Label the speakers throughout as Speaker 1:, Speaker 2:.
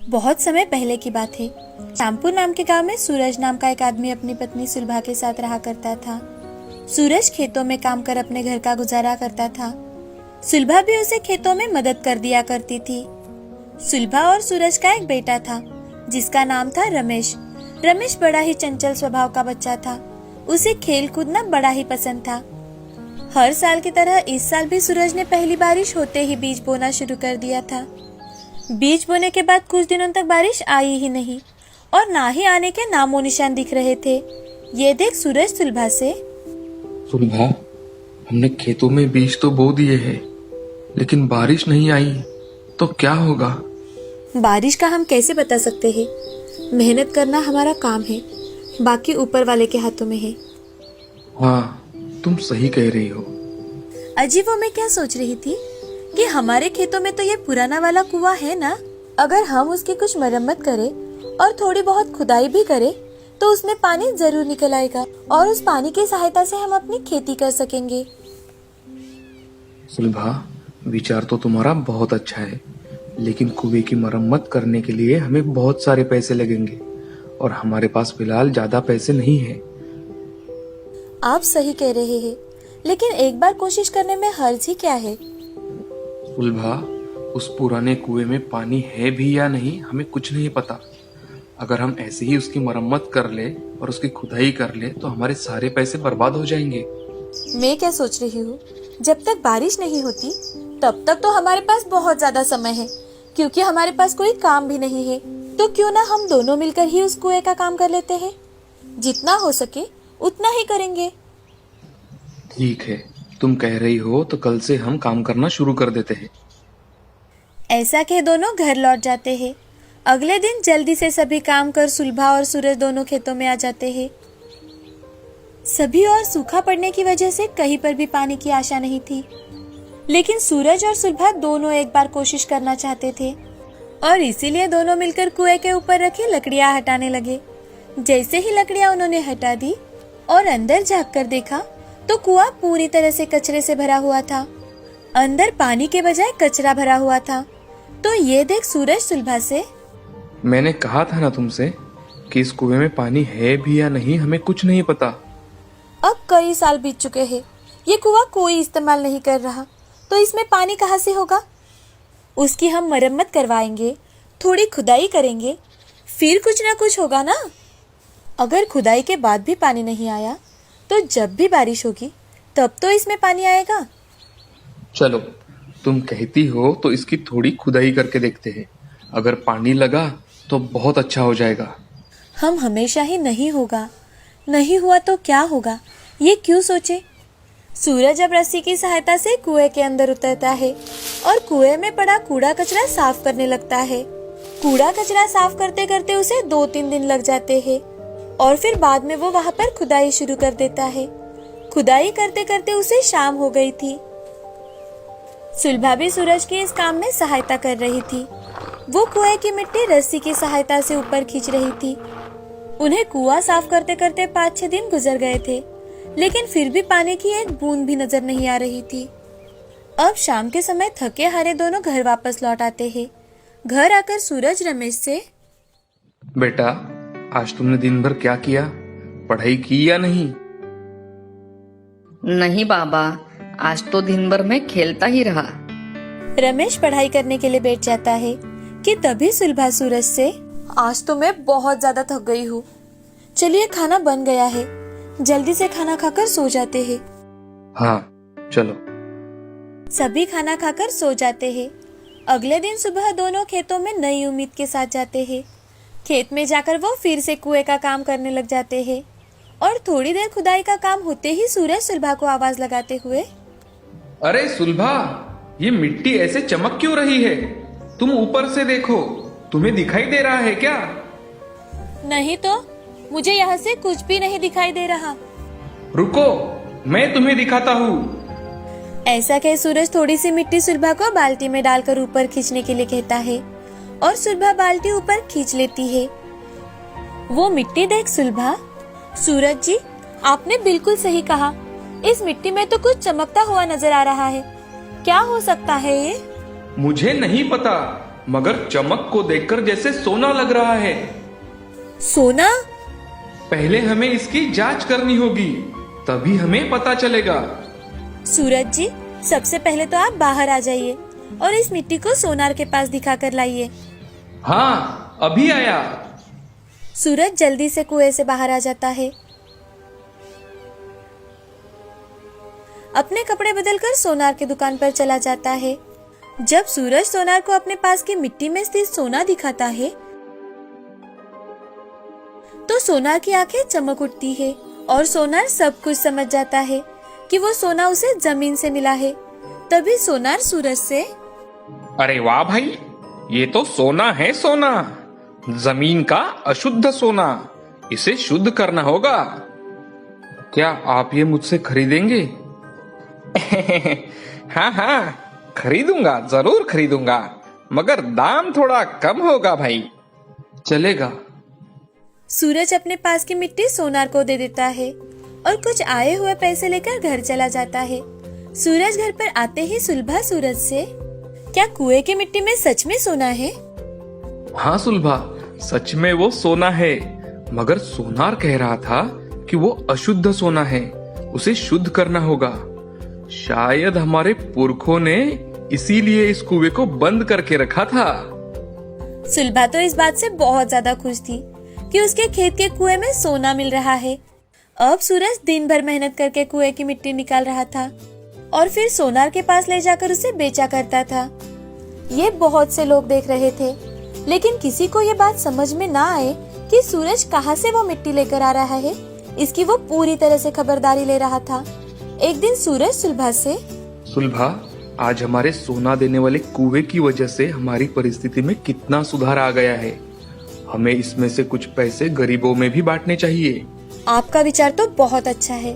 Speaker 1: बहुत समय पहले की बात है। श्यामपुर नाम के गांव में सूरज नाम का एक आदमी अपनी पत्नी सुलभा के साथ रहा करता था। सूरज खेतों में काम कर अपने घर का गुजारा करता था। सुलभा भी उसे खेतों में मदद कर दिया करती थी। सुलभा और सूरज का एक बेटा था जिसका नाम था रमेश। रमेश बड़ा ही चंचल स्वभाव का बच्चा था। उसे खेल कूदना बड़ा ही पसंद था। हर साल की तरह इस साल भी सूरज ने पहली बारिश होते ही बीज बोना शुरू कर दिया था। बीज बोने के बाद कुछ दिनों तक बारिश आई ही नहीं और ना ही आने के नामो निशान दिख रहे थे। ये देख सूरज सुलभा से,
Speaker 2: सुलभा, हमने खेतों में बीज तो बो दिए हैं, लेकिन बारिश नहीं आई तो क्या होगा?
Speaker 1: बारिश का हम कैसे बता सकते हैं? मेहनत करना हमारा काम है, बाकी ऊपर वाले के हाथों में है।
Speaker 2: हाँ, तुम सही कह रही हो।
Speaker 1: अजी, वो मैं क्या सोच रही थी कि हमारे खेतों में तो ये पुराना वाला कुआं है ना, अगर हम उसकी कुछ मरम्मत करें और थोड़ी बहुत खुदाई भी करें तो उसमें पानी जरूर निकल आएगा और उस पानी की सहायता से हम अपनी खेती कर सकेंगे।
Speaker 2: सुलभा, विचार तो तुम्हारा बहुत अच्छा है, लेकिन कुएं की मरम्मत करने के लिए हमें बहुत सारे पैसे लगेंगे और हमारे पास फिलहाल ज्यादा पैसे नहीं है।
Speaker 1: आप सही कह रहे हैं, लेकिन एक बार कोशिश करने में हर्ज ही क्या है?
Speaker 2: सुलभा, उस पुराने कुएं में पानी है भी या नहीं हमें कुछ नहीं पता। अगर हम ऐसे ही उसकी मरम्मत कर ले और उसकी खुदाई कर ले तो हमारे सारे पैसे बर्बाद हो जाएंगे।
Speaker 1: मैं क्या सोच रही हूँ, जब तक बारिश नहीं होती तब तक तो हमारे पास बहुत ज्यादा समय है, क्योंकि हमारे पास कोई काम भी नहीं है। तो क्यों ना हम दोनों मिलकर ही उस कुएं का काम कर लेते हैं। जितना हो सके उतना ही करेंगे।
Speaker 2: ठीक है, तुम कह रही हो तो कल से हम काम करना शुरू कर देते हैं।
Speaker 1: ऐसा कह दोनों घर लौट जाते हैं। अगले दिन जल्दी से सभी काम कर सुलभा और सूरज दोनों खेतों में आ जाते हैं। सभी और सूखा पड़ने की वजह से कहीं पर भी पानी की आशा नहीं थी, लेकिन सूरज और सुलभा दोनों एक बार कोशिश करना चाहते थे और इसीलिए दोनों मिलकर कुएं के ऊपर रखी लकड़ियां हटाने लगे। जैसे ही लकड़ियां उन्होंने हटा दी और अंदर झांककर देखा तो कुआं पूरी तरह से कचरे से भरा हुआ था। अंदर पानी के बजाय कचरा भरा हुआ था। तो ये देख सूरज सुलभा से,
Speaker 2: मैंने कहा था ना तुमसे कि इस कुएं में पानी है भी या नहीं हमें कुछ नहीं पता।
Speaker 1: अब कई साल बीत चुके हैं, ये कुआं कोई इस्तेमाल नहीं कर रहा, तो इसमें पानी कहाँ से होगा? उसकी हम मरम्मत करवाएंगे, थोड़ी खुदाई करेंगे, फिर कुछ ना कुछ होगा ना। अगर खुदाई के बाद भी पानी नहीं आया तो जब भी बारिश होगी तब तो इसमें पानी आएगा।
Speaker 2: चलो, तुम कहती हो तो इसकी थोड़ी खुदाई करके देखते हैं। अगर पानी लगा तो बहुत अच्छा हो जाएगा।
Speaker 1: हम हमेशा ही नहीं होगा, नहीं हुआ तो क्या होगा, ये क्यों सोचे। सूरज अब रस्सी की सहायता से कुएं के अंदर उतरता है और कुएं में पड़ा कूड़ा कचरा साफ करने लगता है। कूड़ा कचरा साफ करते करते उसे 2-3 दिन लग जाते हैं और फिर बाद में वो वहाँ पर खुदाई शुरू कर देता है। खुदाई करते करते उसे शाम हो गई थी। सुलभा भी सूरज के इस काम में सहायता कर रही थी। वो कुएं की मिट्टी रस्सी की सहायता से ऊपर खींच रही थी। उन्हें कुआं साफ करते करते 5-6 दिन गुजर गए थे, लेकिन फिर भी पानी की एक बूंद भी नजर नहीं आ रही थी। अब शाम के समय थके हारे दोनों घर वापस लौट आते हैं। घर आकर सूरज रमेश से,
Speaker 2: बेटा, आज तुमने दिन भर क्या किया? पढ़ाई की या नहीं?
Speaker 3: नहीं बाबा, आज तो दिन भर मैं खेलता ही रहा।
Speaker 1: रमेश पढ़ाई करने के लिए बैठ जाता है कि तभी सुलभा सूरज से, आज तो मैं बहुत ज्यादा थक गई हूँ, चलिए खाना बन गया है, जल्दी से खाना खाकर सो जाते हैं।
Speaker 2: हाँ, चलो।
Speaker 1: सभी खाना खाकर सो जाते हैं। अगले दिन सुबह दोनों खेतों में नई उम्मीद के साथ जाते हैं। खेत में जाकर वो फिर से कुएं का काम करने लग जाते हैं और थोड़ी देर खुदाई का काम होते ही सूरज सुलभा को आवाज लगाते हुए,
Speaker 2: अरे सुलभा, ये मिट्टी ऐसे चमक क्यों रही है? तुम ऊपर से देखो, तुम्हें दिखाई दे रहा है क्या?
Speaker 1: नहीं तो, मुझे यहाँ से कुछ भी नहीं दिखाई दे रहा।
Speaker 2: रुको, मैं तुम्हें दिखाता हूँ।
Speaker 1: ऐसा कह सूरज थोड़ी सी मिट्टी सुलभा को बाल्टी में डालकर ऊपर खींचने के लिए कहता है और सुलभा बाल्टी ऊपर खींच लेती है। वो मिट्टी देख सुलभा, सूरज जी, आपने बिल्कुल सही कहा, इस मिट्टी में तो कुछ चमकता हुआ नजर आ रहा है। क्या हो सकता है ये?
Speaker 2: मुझे नहीं पता, मगर चमक को देखकर जैसे सोना लग रहा है।
Speaker 1: सोना?
Speaker 2: पहले हमें इसकी जांच करनी होगी, तभी हमें पता चलेगा।
Speaker 1: सूरज जी, सबसे पहले तो आप बाहर आ जाइए और इस मिट्टी को सोनार के पास दिखा कर लाइए।
Speaker 2: हाँ, अभी आया।
Speaker 1: सूरज जल्दी से कुएं से बाहर आ जाता है। अपने कपड़े बदलकर सोनार की दुकान पर चला जाता है। जब सूरज सोनार को अपने पास की मिट्टी में स्थित सोना दिखाता है तो सोनार की आंखें चमक उठती है और सोनार सब कुछ समझ जाता है कि वो सोना उसे जमीन से मिला है। तभी सोनार सूरज से,
Speaker 2: अरे वाह भाई, ये तो सोना है, सोना, जमीन का अशुद्ध सोना, इसे शुद्ध करना होगा। क्या आप ये मुझसे खरीदेंगे? हाँ हाँ, खरीदूंगा, जरूर खरीदूंगा, मगर दाम थोड़ा कम होगा भाई। चलेगा।
Speaker 1: सूरज अपने पास की मिट्टी सोनार को दे देता है और कुछ आए हुए पैसे लेकर घर चला जाता है। सूरज घर पर आते ही सुलभा सूरज से, क्या कुएं की मिट्टी में सच में सोना है?
Speaker 2: हाँ सुलभा, सच में वो सोना है, मगर सोनार कह रहा था कि वो अशुद्ध सोना है, उसे शुद्ध करना होगा। शायद हमारे पुरखों ने इसीलिए इस कुएं को बंद करके रखा था।
Speaker 1: सुलभा तो इस बात से बहुत ज्यादा खुश थी कि उसके खेत के कुएं में सोना मिल रहा है। अब सूरज दिन भर मेहनत करके कुएं की मिट्टी निकाल रहा था और फिर सोनार के पास ले जाकर उसे बेचा करता था। ये बहुत से लोग देख रहे थे, लेकिन किसी को ये बात समझ में ना आए कि सूरज कहाँ से वो मिट्टी लेकर आ रहा है। इसकी वो पूरी तरह से खबरदारी ले रहा था। एक दिन सूरज सुलभा से,
Speaker 2: सुलभा, आज हमारे सोना देने वाले कुएं की वजह से हमारी परिस्थिति में कितना सुधार आ गया है। हमें इसमें से कुछ पैसे गरीबों में भी बांटने चाहिए।
Speaker 1: आपका विचार तो बहुत अच्छा है,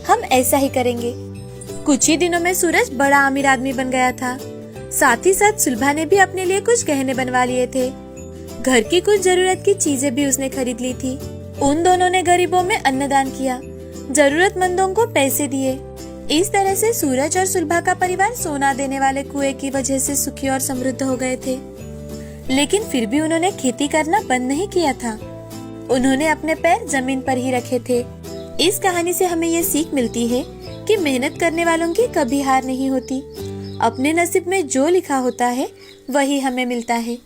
Speaker 1: हम ऐसा ही करेंगे। कुछ ही दिनों में सूरज बड़ा अमीर आदमी बन गया था। साथ ही साथ सुलभा ने भी अपने लिए कुछ गहने बनवा लिए थे। घर की कुछ जरूरत की चीजें भी उसने खरीद ली थी। उन दोनों ने गरीबों में अन्नदान किया, जरूरतमंदों को पैसे दिए। इस तरह से सूरज और सुलभा का परिवार सोना देने वाले कुएं की वजह से सुखी और समृद्ध हो गए थे। लेकिन फिर भी उन्होंने खेती करना बंद नहीं किया था। उन्होंने अपने पैर जमीन पर ही रखे थे। इस कहानी से हमें ये सीख मिलती है कि मेहनत करने वालों की कभी हार नहीं होती। अपने नसीब में जो लिखा होता है वही हमें मिलता है।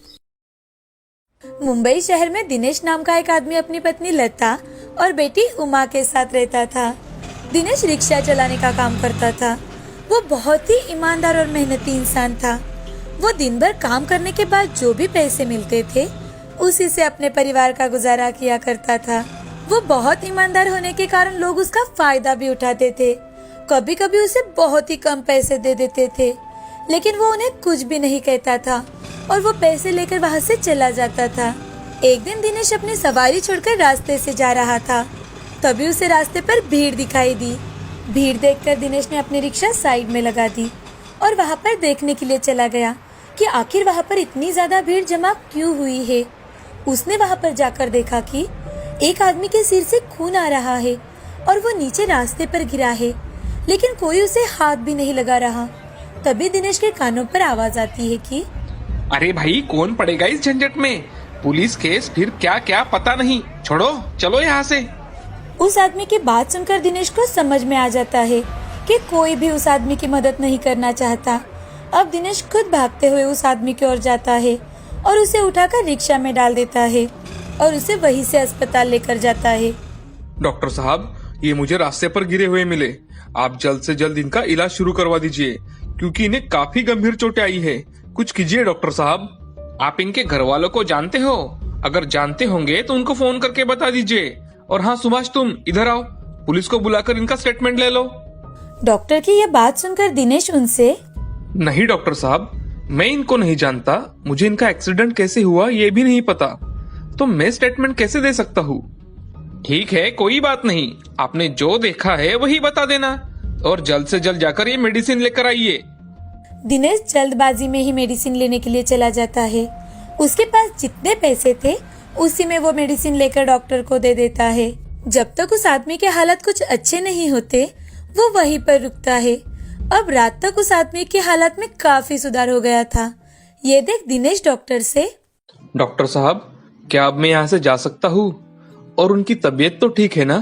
Speaker 1: मुंबई शहर में दिनेश नाम का एक आदमी अपनी पत्नी लता और बेटी उमा के साथ रहता था। दिनेश रिक्शा चलाने का काम करता था। वो बहुत ही ईमानदार और मेहनती इंसान था। वो दिन भर काम करने के बाद जो भी पैसे मिलते थे उसी से अपने परिवार का गुजारा किया करता था। वो बहुत ईमानदार होने के कारण लोग उसका फायदा भी उठाते थे। कभी कभी उसे बहुत ही कम पैसे दे देते थे, लेकिन वो उन्हें कुछ भी नहीं कहता था और वो पैसे लेकर वहाँ से चला जाता था। एक दिन दिनेश अपनी सवारी छोड़कर रास्ते से जा रहा था, तभी उसे रास्ते पर भीड़ दिखाई दी। भीड़ देखकर दिनेश ने अपनी रिक्शा साइड में लगा दी और वहाँ पर देखने के लिए चला गया कि आखिर वहाँ पर इतनी ज्यादा भीड़ जमा क्यों हुई है। उसने वहाँ पर जाकर देखा कि एक आदमी के सिर से खून आ रहा है और वो नीचे रास्ते पर गिरा है, लेकिन कोई उसे हाथ भी नहीं लगा रहा। तभी दिनेश के कानों पर आवाज आती है कि
Speaker 2: अरे भाई, कौन पड़ेगा इस झंझट में, पुलिस केस फिर क्या क्या पता नहीं, छोड़ो, चलो यहाँ से।
Speaker 1: उस आदमी की बात सुनकर दिनेश को समझ में आ जाता है कि कोई भी उस आदमी की मदद नहीं करना चाहता। अब दिनेश खुद भागते हुए उस आदमी की ओर जाता है और उसे उठाकर रिक्शा में डाल देता है और उसे वहीं से अस्पताल लेकर जाता है।
Speaker 2: डॉक्टर साहब, ये मुझे रास्ते पर गिरे हुए मिले, आप जल्द से जल्द इनका इलाज शुरू करवा दीजिए, क्योंकि इन्हें काफी गंभीर चोटें आई है। कुछ कीजिए डॉक्टर साहब। आप इनके घर वालों को जानते हो? अगर जानते होंगे तो उनको फोन करके बता दीजिए। और हाँ सुभाष, तुम इधर आओ, पुलिस को बुलाकर इनका स्टेटमेंट ले लो।
Speaker 1: डॉक्टर की यह बात सुनकर दिनेश उनसे,
Speaker 2: नहीं डॉक्टर साहब, मैं इनको नहीं जानता, मुझे इनका एक्सीडेंट कैसे हुआ ये भी नहीं पता, तो मैं स्टेटमेंट कैसे दे सकता हूँ? ठीक है, कोई बात नहीं, आपने जो देखा है वही बता देना और जल्द से जल्द जाकर ये मेडिसिन लेकर आइए।
Speaker 1: दिनेश जल्दबाजी में ही मेडिसिन लेने के लिए चला जाता है। उसके पास जितने पैसे थे उसी में वो मेडिसिन लेकर डॉक्टर को दे देता है। जब तक उस आदमी के हालत कुछ अच्छे नहीं होते वो वहीं पर रुकता है। अब रात तक उस आदमी की हालत में काफी सुधार हो गया था। ये देख दिनेश डॉक्टर से,
Speaker 2: डॉक्टर साहब, क्या अब मैं यहाँ से जा सकता हूँ? और उनकी तबीयत तो ठीक है ना?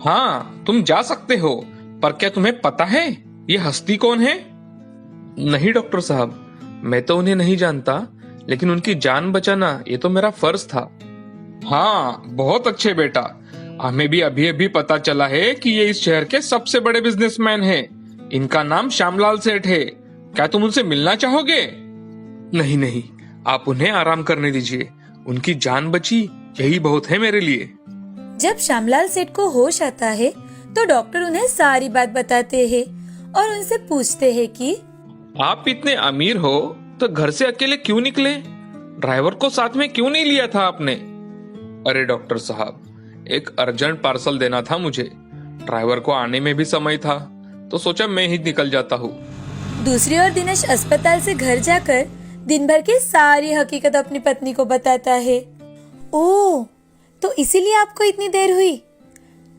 Speaker 2: हाँ, तुम जा सकते हो, पर क्या तुम्हें पता है ये हस्ती कौन है? नहीं डॉक्टर साहब, मैं तो उन्हें नहीं जानता, लेकिन उनकी जान बचाना ये तो मेरा फर्ज था। हाँ, बहुत अच्छे बेटा। हमें भी अभी अभी पता चला है कि ये इस शहर के सबसे बड़े बिजनेसमैन हैं। इनका नाम श्यामलाल सेठ है। क्या तुम उनसे मिलना चाहोगे? नहीं नहीं, आप उन्हें आराम करने दीजिए। उनकी जान बची, यही बहुत है मेरे लिए।
Speaker 1: जब श्यामलाल सेठ को होश आता है तो डॉक्टर उन्हें सारी बात बताते हैं और उनसे पूछते हैं कि
Speaker 2: आप इतने अमीर हो तो घर से अकेले क्यों निकले? ड्राइवर को साथ में क्यों नहीं लिया था आपने? अरे डॉक्टर साहब, एक अर्जेंट पार्सल देना था मुझे। ड्राइवर को आने में भी समय था, तो सोचा मैं ही निकल जाता हूँ।
Speaker 1: दूसरी ओर दिनेश अस्पताल से घर जाकर दिन भर की सारी हकीकत अपनी पत्नी को बताता है। ओह, तो इसीलिए आपको इतनी देर हुई?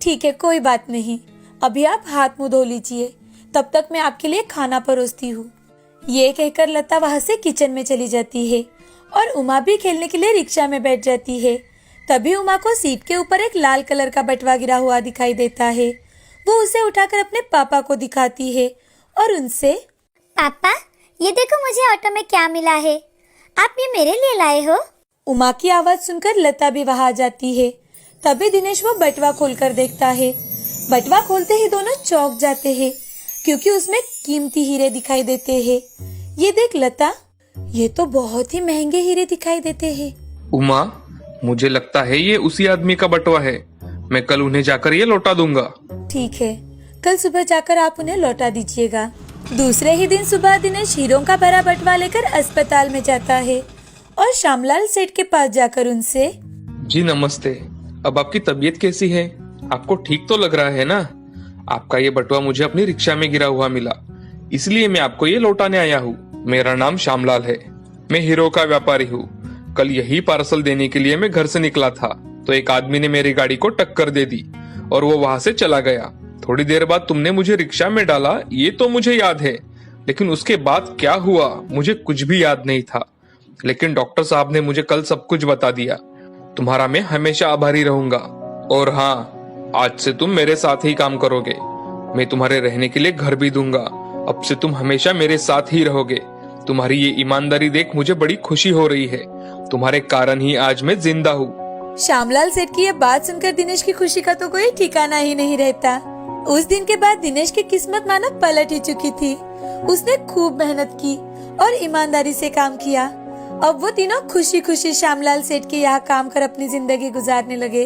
Speaker 1: ठीक है, कोई बात नहीं, अभी आप हाथ मुंह धो लीजिए, तब तक मैं आपके लिए खाना परोसती हूँ। ये कहकर लता वहाँ से किचन में चली जाती है और उमा भी खेलने के लिए रिक्शा में बैठ जाती है। तभी उमा को सीट के ऊपर एक लाल कलर का बटवा गिरा हुआ दिखाई देता है। वो उसे उठाकर अपने पापा को दिखाती है और उनसे,
Speaker 4: पापा, ये देखो मुझे ऑटो में क्या मिला है। आप ये मेरे लिए लाए हो?
Speaker 1: उमा की आवाज सुनकर लता भी वहां आ जाती है। तभी दिनेश वो बटवा खोलकर देखता है। बटवा खोलते ही दोनों चौंक जाते हैं क्योंकि उसमें कीमती हीरे दिखाई देते हैं। ये देख लता, ये तो बहुत ही महंगे हीरे दिखाई देते हैं।
Speaker 2: उमा, मुझे लगता है ये उसी आदमी का बटवा है। मैं कल उन्हें जाकर ये लौटा दूंगा।
Speaker 1: ठीक है, कल सुबह जाकर आप उन्हें लौटा दीजिएगा। दूसरे ही दिन सुबह दिनेश हीरों का भरा बटवा लेकर अस्पताल में जाता है और श्यामलाल सेठ के पास जाकर उनसे,
Speaker 2: जी नमस्ते। अब आपकी तबीयत कैसी है? आपको ठीक तो लग रहा है ना? आपका ये बटवा मुझे अपनी रिक्शा में गिरा हुआ मिला, इसलिए मैं आपको ये लौटाने आया हूँ। मेरा नाम श्यामलाल है, मैं हीरो का व्यापारी हूँ। कल यही पार्सल देने के लिए मैं घर से निकला था, तो एक आदमी ने मेरी गाड़ी को टक्कर दे दी और वो वहां से चला गया। थोड़ी देर बाद तुमने मुझे रिक्शा में डाला, ये तो मुझे याद है, लेकिन उसके बाद क्या हुआ मुझे कुछ भी याद नहीं था। लेकिन डॉक्टर साहब ने मुझे कल सब कुछ बता दिया। तुम्हारा मैं हमेशा आभारी रहूंगा। और हाँ, आज से तुम मेरे साथ ही काम करोगे। मैं तुम्हारे रहने के लिए घर भी दूंगा। अब से तुम हमेशा मेरे साथ ही रहोगे। तुम्हारी ये ईमानदारी देख मुझे बड़ी खुशी हो रही है। तुम्हारे कारण ही आज मैं जिंदा हूँ।
Speaker 1: श्यामलाल सेठ की ये बात सुनकर दिनेश की खुशी का तो कोई ठिकाना ही नहीं रहता। उस दिन के बाद दिनेश की किस्मत मानो पलट ही चुकी थी। उसने खूब मेहनत की और ईमानदारी से काम किया। अब वो तीनों खुशी खुशी श्यामलाल सेठ के यहाँ काम कर अपनी जिंदगी गुजारने लगे।